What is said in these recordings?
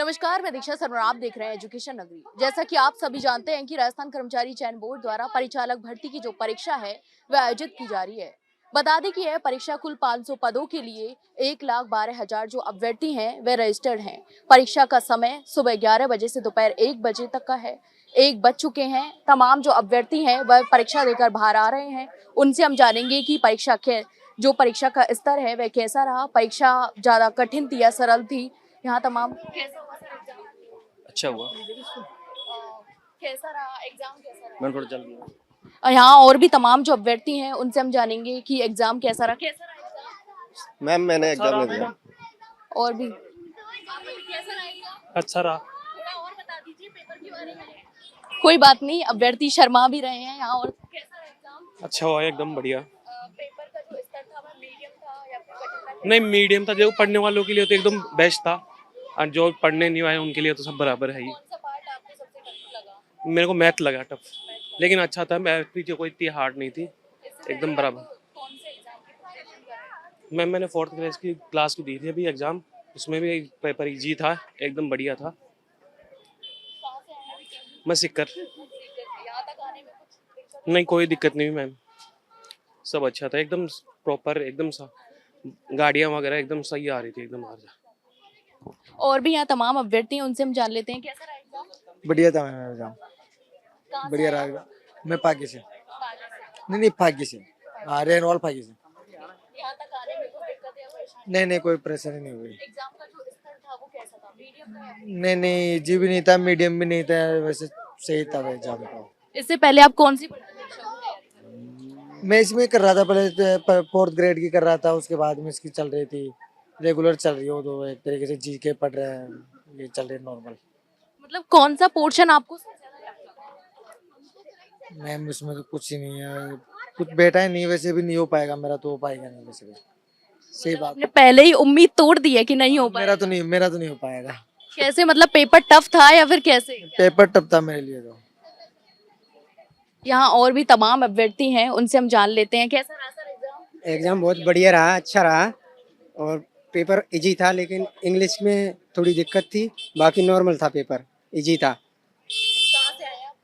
नमस्कार, मैं दीक्षा शर्मा। आप देख रहे हैं एजुकेशन नगरी। जैसा कि आप सभी जानते हैं कि राजस्थान कर्मचारी चयन बोर्ड द्वारा परिचालक भर्ती की जो परीक्षा है वह आयोजित की जा रही है। बता दें कि यह परीक्षा कुल 500 पदों के लिए 1,12,000 जो अभ्यर्थी हैं वे रजिस्टर्ड हैं। परीक्षा का समय सुबह 11 बजे से दोपहर 1 बजे तक का है। 1 बज चुके हैं। तमाम जो अभ्यर्थी हैं वह परीक्षा देकर बाहर आ रहे हैं। उनसे हम जानेंगे कि परीक्षा का स्तर है वह कैसा रहा, परीक्षा ज्यादा कठिन थी या सरल थी। यहाँ तमाम कैसा हुआ सर एग्जाम? अच्छा हुआ। कैसा रहा एग्जाम, कैसा रहा? मैंने थोड़ा जल्दी और यहाँ और भी तमाम जो अभ्यर्थी हैं उनसे हम जानेंगे कि एग्जाम कैसा रहा एग्जाम। मैम मैंने एग्जाम नहीं दिया। और भी कैसा रहा एग्जाम? अच्छा रहा। थोड़ा और बता दीजिए पेपर के बारे में। कोई बात नहीं, अभ्यर्थी शर्मा भी रहे हैं यहाँ। और कैसा रहा एग्जाम? अच्छा हुआ, एकदम बढ़िया। पेपर का जो स्तर था वह मीडियम था या फिर कठिन था? नहीं, मीडियम था। जो पढ़ने वालों के लिए तो एकदम बेस्ट था, और जो पढ़ने नहीं आए उनके लिए तो सब बराबर है ही। कौन सा पार्ट आपको सबसे टफ लगा? मेरे को मैथ लगा टफ, लेकिन अच्छा था। मैथ भी जो कोई इतनी हार्ड नहीं थी, एकदम बराबर। कौन से एग्जाम की प्रिपरेशन कर रहे हैं? मैंने 4th क्लास की दी थी अभी एग्जाम। उसमें भी पेपर इजी था, एकदम बढ़िया था। कहाँ से आए हैं? मैं सिक्कर। यहाँ तक आने में कुछ दिक्कत? नहीं, कोई दिक्कत नहीं मैम, सब अच्छा था, एकदम प्रॉपर, एकदम सा। गाड़ियाँ वगैरह एकदम सही आ रही थी, एकदम आ रही। और भी यहाँ तमाम अभ्यर्थी हैं, उनसे हम जान लेते हैं कैसा रहा एग्जाम। बढ़िया था मेरा एग्जाम, कहाँ से बढ़िया आए रहा आप? एग्जाम। मैं पागी से, बागेश्वर। नहीं पागी से, रेनवाल पागी से। यहाँ तक आने में कोई दिक्कत या परेशानी? नहीं कोई परेशानी नहीं हुई। एग्जाम का जो स्तर था वो कैसा था, मीडियम था या फिर? नहीं जी भी नहीं था, मीडियम भी नहीं था, वैसे सही था एग्जाम का। इससे पहले आप कौन सी परीक्षा की तैयारी कर रहे थे? मैं इसमें कर रहा था, पहले 4th ग्रेड की कर रहा था, उसके बाद में इसकी चल रही थी, रेगुलर चल रही हो तो एक तरीके से जीके पढ़ रहे हैं, ये चल रही है नॉर्मल। मतलब कौन सा पोर्शन आपको सबसे ज्यादा टफ लगा? मैम उसमें तो कुछ ही नहीं है, कुछ बेटा ही नहीं, वैसे भी नहीं हो पाएगा मेरा, तो हो पाएगा नहीं वैसे भी। सही बात, आपने पहले ही उम्मीद तोड़ दी है कि नहीं हो मेरा पाएगा? तो नहीं हो पाएगा। कैसे, मतलब पेपर टफ था या फिर कैसे? पेपर टफ था मेरे लिए तो। यहाँ और भी तमाम अभ्यर्थी हैं, उनसे हम जान लेते हैं कैसा रहा सर एग्जाम। एग्ज़ाम बहुत बढ़िया रहा, अच्छा रहा, और पेपर इजी था, लेकिन इंग्लिश में थोड़ी दिक्कत थी। बाकी नॉर्मल था, पेपर इजी था। कहाँ से आए आप?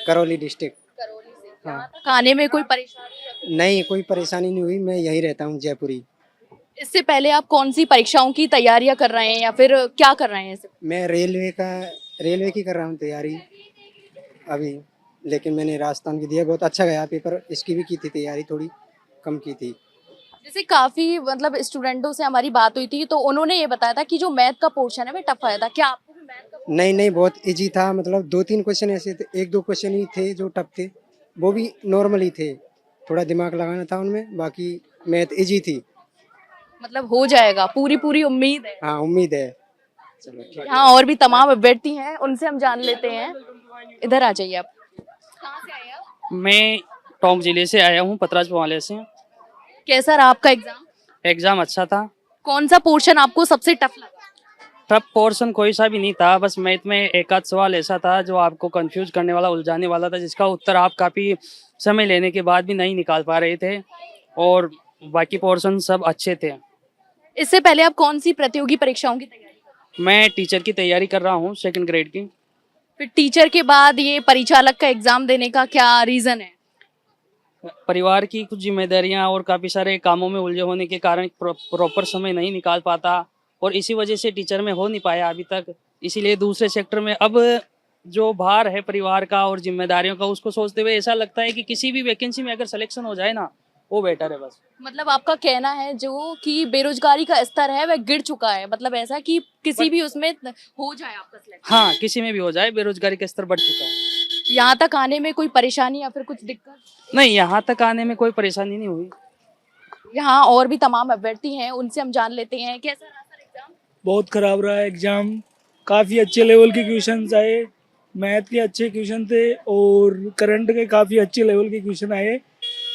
करौली डिस्ट्रिक्ट। करौली से। हाँ। यहाँ तक आने में कोई परेशानी या फिर? नहीं, कोई परेशानी नहीं हुई, मैं यहीं रहता हूँ, जयपुरी। इससे पहले आप कौन सी परीक्षाओं की तैयारियां कर रहे हैं या फिर क्या कर रहे हैं इससे? मैं रेलवे की कर रहा हूँ तैयारी अभी, लेकिन मैंने राजस्थान की दिया, बहुत अच्छा गया पेपर। इसकी भी की थी तैयारी, थोड़ी कम की थी। जैसे काफी मतलब स्टूडेंटों से हमारी बात हुई थी तो उन्होंने ये बताया था कि जो मैथ का पोर्शन है वो टफ आया था। क्या आपको भी मैथ का? नहीं, बहुत इजी था। मतलब 2-3 क्वेश्चन ऐसे थे, 1-2 क्वेश्चन ही थे जो टफ थे, वो भी नॉर्मल ही थे। थोड़ा दिमाग लगाना था उनमें, बाकी मैथ इजी थी। मतलब हो जाएगा, पूरी पूरी उम्मीद है। हाँ, उम्मीद है। चलो ठीक है। यहाँ और भी तमाम अभ्यर्थी हैं, उनसे हम जान लेते हैं। इधर आ जाइए आप। कहाँ से आए आप? मैं टोंक जिले से आया हूँ, पतराज पवाले से। कैसा रहा आपका एग्जाम? एग्जाम अच्छा था। कौन सा पोर्शन आपको सबसे टफ लगा? टफ पोर्शन कोई सा भी नहीं था, बस मैथ में एक आध सवाल ऐसा था जो आपको कंफ्यूज करने वाला, उलझाने वाला था, जिसका उत्तर आप काफ़ी समय लेने के बाद भी नहीं निकाल पा रहे थे, और बाकी पोर्शन सब अच्छे थे। इससे पहले आप कौन सी प्रतियोगी परीक्षाओं की तैयारी कर रहे मैं टीचर की तैयारी कर रहा हूँ, 2nd ग्रेड की। हैं? फिर टीचर के बाद ये परिचालक का एग्जाम देने का क्या रीजन है? परिवार की कुछ जिम्मेदारियां और काफ़ी सारे कामों में उलझे होने के कारण प्रॉपर समय नहीं निकाल पाता, और इसी वजह से टीचर में हो नहीं पाया अभी तक। इसीलिए दूसरे सेक्टर में अब जो भार है परिवार का और जिम्मेदारियों का, उसको सोचते हुए ऐसा लगता है कि किसी भी वैकेंसी में अगर सिलेक्शन हो जाए ना, वो बेटर है बस। मतलब आपका कहना है जो कि बेरोजगारी का स्तर है वह गिर चुका है, मतलब ऐसा कि किसी भी उसमें हो जाए आपका सिलेक्शन। हाँ, किसी में भी हो जाए, बेरोजगारी का स्तर बढ़ चुका है। यहाँ तक आने में कोई परेशानी या फिर कुछ दिक्कत? नहीं, यहाँ तक आने में कोई परेशानी नहीं हुई। यहाँ और भी तमाम अभ्यर्थी हैं, उनसे हम जान लेते हैं कैसा रहा सर एग्जाम। बहुत खराब रहा एग्जाम। काफ़ी अच्छे लेवल के क्वेश्चन आए, मैथ के अच्छे क्वेश्चन थे और करंट के काफ़ी अच्छे लेवल के क्वेश्चन आए।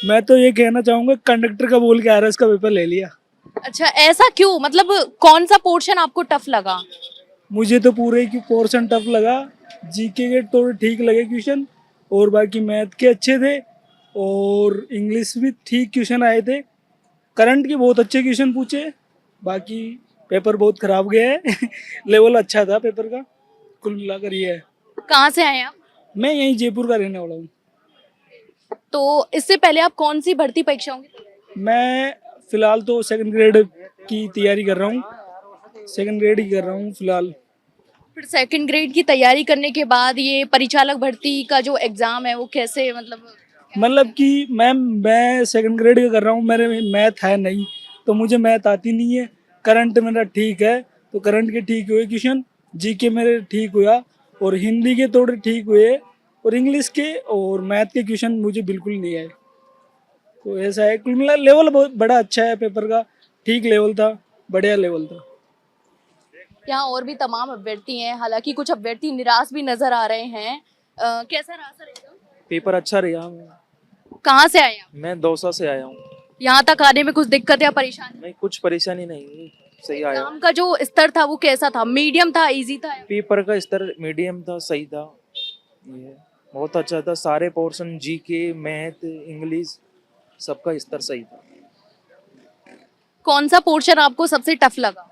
मैं तो ये कहना चाहूँगा, कंडक्टर का बोल के आरएस का पेपर ले लिया। अच्छा, ऐसा क्यों? मतलब कौन सा पोर्शन आपको टफ लगा? मुझे तो पूरे की पोर्शन टफ लगा। जीके के थोड़े ठीक लगे क्वेश्चन, और बाकी मैथ के अच्छे थे, और इंग्लिश भी ठीक क्वेश्चन आए थे। करंट के बहुत अच्छे क्वेश्चन पूछे, बाकी पेपर बहुत खराब गया है लेवल अच्छा था पेपर का, कुल मिलाकर ये है। कहाँ से आए आप? मैं यहीं जयपुर का रहने वाला हूँ। तो इससे पहले आप कौन सी भर्ती परीक्षाओं की तैयारी कर मैं फिलहाल तो सेकंड ग्रेड की तैयारी कर रहा हूँ, सेकंड ग्रेड ही कर रहा हूँ फिलहाल। रहे हैं? फिर सेकंड ग्रेड की तैयारी करने के बाद ये परिचालक भर्ती का जो एग्जाम है वो कैसे मतलब कि मैं सेकंड ग्रेड का कर रहा हूँ, मेरे में मैथ है नहीं, तो मुझे मैथ आती नहीं है। करंट मेरा ठीक है, तो करंट के ठीक हुए क्वेश्चन, जीके मेरे ठीक हुआ, और हिंदी के थोड़े ठीक हुए, और इंग्लिश के और मैथ के क्वेश्चन मुझे बिल्कुल नहीं आए। तो ऐसा है, कुल मिला लेवल बहुत बड़ा अच्छा है पेपर का, ठीक लेवल था, बढ़िया लेवल था। यहाँ और भी तमाम अभ्यर्थी हैं, हालांकि कुछ अभ्यर्थी निराश भी नजर आ रहे हैं। कैसा रहा सर एग्जाम? पेपर अच्छा रहा। कहाँ से आए आप? मैं दौसा से आया हूँ। यहाँ तक आने में कुछ दिक्कत या परेशानी? नहीं, कुछ परेशानी नहीं, सही आया। एग्जाम का जो स्तर था वो कैसा था? मीडियम था, इजी था? पेपर का स्तर मीडियम था, सही था, ये बहुत अच्छा था। सारे पोर्शन जीके, मैथ, इंग्लिश, सबका स्तर सही था। कौन सा पोर्शन आपको सबसे टफ लगा?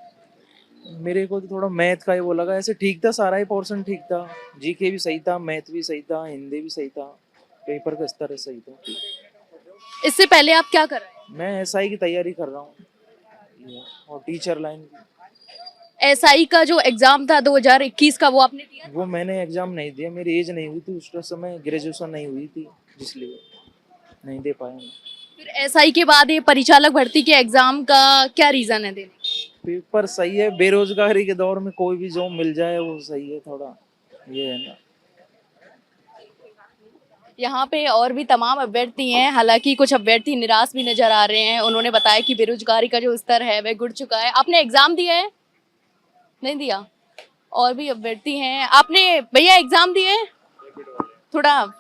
मेरे को तो थोड़ा मैथ का ही वो लगा, ऐसे ठीक था, सारा ही पोर्शन ठीक था, जीके भी सही था, मैथ भी सही था, हिंदी भी सही था, पेपर का स्तर सही था। इससे पहले आप क्या कर रहे हैं? मैं एसआई की तैयारी कर रहा हूँ, और टीचर लाइन की। एसआई का जो एग्जाम था 2021 का, वो आपने दिया? वो मैंने एग्जाम नहीं दिया, मेरी एज नहीं हुई थी उस समय, ग्रेजुएशन नहीं हुई थी, इसलिए नहीं दे पाया मैं। फिर एसआई के बाद ये परिचालक भर्ती के एग्जाम का क्या रीजन है देने? पेपर सही है, बेरोजगारी के दौर में कोई भी जॉब मिल जाए वो सही है, थोड़ा ये है ना। यहाँ पे और भी तमाम अभ्यर्थी हैं, हालांकि कुछ अभ्यर्थी निराश भी नजर आ रहे हैं। उन्होंने बताया कि बेरोजगारी का जो स्तर है वह गिर चुका है। आपने एग्जाम दिया है? नहीं दिया? और भी अभ्यर्थी हैं। आपने भैया एग्जाम दिए हैं? थोड़ा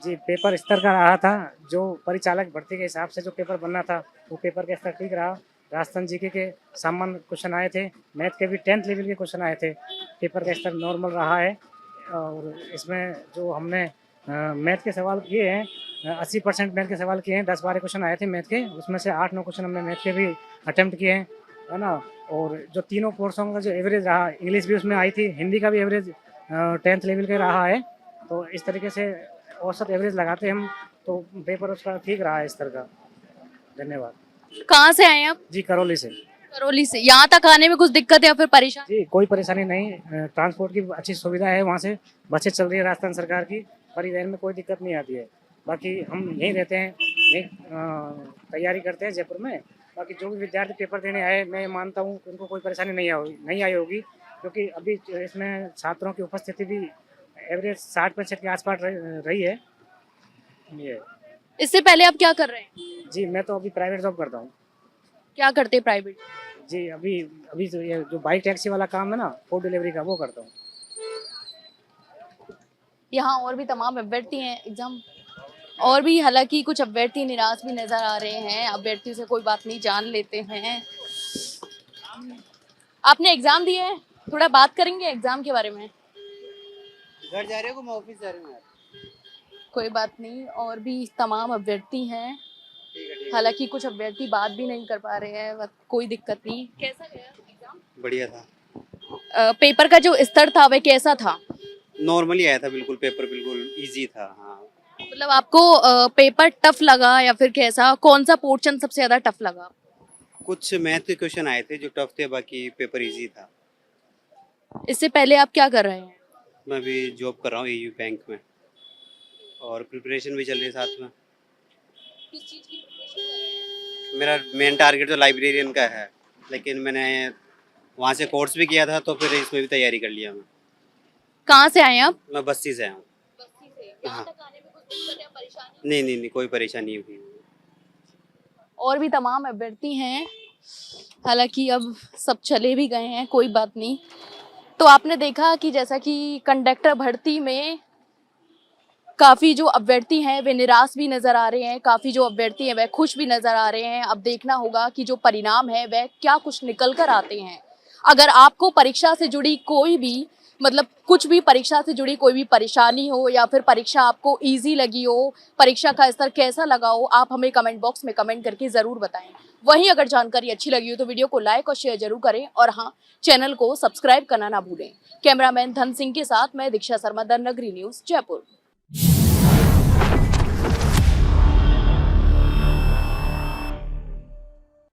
जी, पेपर स्तर का रहा था। जो परिचालक भर्ती के हिसाब से जो पेपर बनना था वो पेपर का स्तर ठीक रहा। राजस्थान जीके के सामान्य क्वेश्चन आए थे, मैथ के भी 10th लेवल के क्वेश्चन आए थे। पेपर का स्तर नॉर्मल रहा है, और इसमें जो हमने मैथ के सवाल किए हैं, 80% मैथ के सवाल किए हैं। 10-12 क्वेश्चन आए थे मैथ के, उसमें से 8-9 क्वेश्चन हमने मैथ के भी अटेम्प्ट किए हैं, है ना। और जो तीनों कोर्सों का जो एवरेज रहा, इंग्लिश भी उसमें आई थी, हिंदी का भी एवरेज 10th लेवल का रहा है। तो इस तरीके से औसत एवरेज लगाते हम, तो पेपर उसका ठीक रहा है स्तर का। धन्यवाद। कहाँ से आए हैं आप? जी, करौली से। करौली से। यहाँ तक आने में कुछ दिक्कत या फिर परेशानी? जी, कोई परेशानी नहीं, ट्रांसपोर्ट की अच्छी सुविधा है, वहाँ से बसें चल रही है राजस्थान सरकार की, परिवहन में कोई दिक्कत नहीं आती है। बाकी हम यहीं रहते हैं, यहीं तैयारी करते हैं जयपुर में। बाकी जो भी विद्यार्थी पेपर देने आए, मैं मानता हूँ उनको कोई परेशानी नहीं आई होगी, क्योंकि अभी इसमें छात्रों की उपस्थिति भी एवरेज 60% के आसपास रही है। ये इससे पहले आप क्या कर रहे हैं? जी, मैं तो अभी प्राइवेट जॉब करता हूँ। क्या करते हैं प्राइवेट? जी, अभी तो ये जो बाइक टैक्सी वाला काम है ना, फूड डिलीवरी का, वो करता हूँ। यहाँ और भी तमाम अभ्यर्थी हैं। एग्जाम और भी, हालांकि कुछ अभ्यर्थी निराश भी नजर आ रहे हैं। अभ्यर्थियों से कोई बात नहीं, जान लेते हैं। आपने एग्जाम दिए है? थोड़ा बात करेंगे एग्जाम के बारे में। घर जा रहे हो, मैं ऑफिस जा रही हूँ यार। कोई बात नहीं, और भी तमाम अभ्यर्थी हैं, हालांकि कुछ अभ्यर्थी बात भी नहीं कर पा रहे हैं। कोई दिक्कत नहीं। कैसा गया एग्जाम? बढ़िया था। पेपर का जो स्तर था वह कैसा था? नॉर्मली आया था, बिल्कुल पेपर बिल्कुल इजी था। हाँ, मतलब आपको पेपर टफ लगा या फिर कैसा? कौन सा पोर्शन सबसे ज्यादा टफ लगा? कुछ मैथ के क्वेश्चन आए थे जो टफ थे, बाकी पेपर इजी था। इससे पहले आप क्या कर रहे हैं? मैं अभी जॉब कर रहा हूँ एयू बैंक में, और प्रिपरेशन भी चल रही है साथ में। किस चीज की प्रिपरेशन कर रहे हैं? मेरा मेन टारगेट तो लाइब्रेरियन का है, लेकिन मैंने वहाँ से कोर्स भी किया था, तो फिर इसमें भी तैयारी कर लिया मैं। कहाँ से आए हैं आप? मैं बस्ती से आया हूँ। बस्ती से। यहाँ हाँ। तक आने में कुछ दिक्कत या परेशानी? नहीं, कोई परेशानी नहीं हुई। और भी तमाम अभ्यर्थी हैं, हालांकि अब सब चले भी गए हैं, कोई बात नहीं। तो आपने देखा कि जैसा कि कंडक्टर भर्ती में काफ़ी जो अभ्यर्थी हैं वे निराश भी नज़र आ रहे हैं, काफ़ी जो अभ्यर्थी हैं वह खुश भी नज़र आ रहे हैं। अब देखना होगा कि जो परिणाम है वह क्या कुछ निकल कर आते हैं। अगर आपको परीक्षा से जुड़ी कोई भी, मतलब कुछ भी परीक्षा से जुड़ी कोई भी परेशानी हो, या फिर परीक्षा आपको इजी लगी हो, परीक्षा का स्तर कैसा लगा हो, आप हमें कमेंट बॉक्स में कमेंट करके ज़रूर बताएं। वहीं अगर जानकारी अच्छी लगी हो तो वीडियो को लाइक और शेयर जरूर करें और हाँ, चैनल को सब्सक्राइब करना ना भूलें। कैमरामैन धन सिंह के साथ मैं दीक्षा शर्मा, द नगरी न्यूज, जयपुर।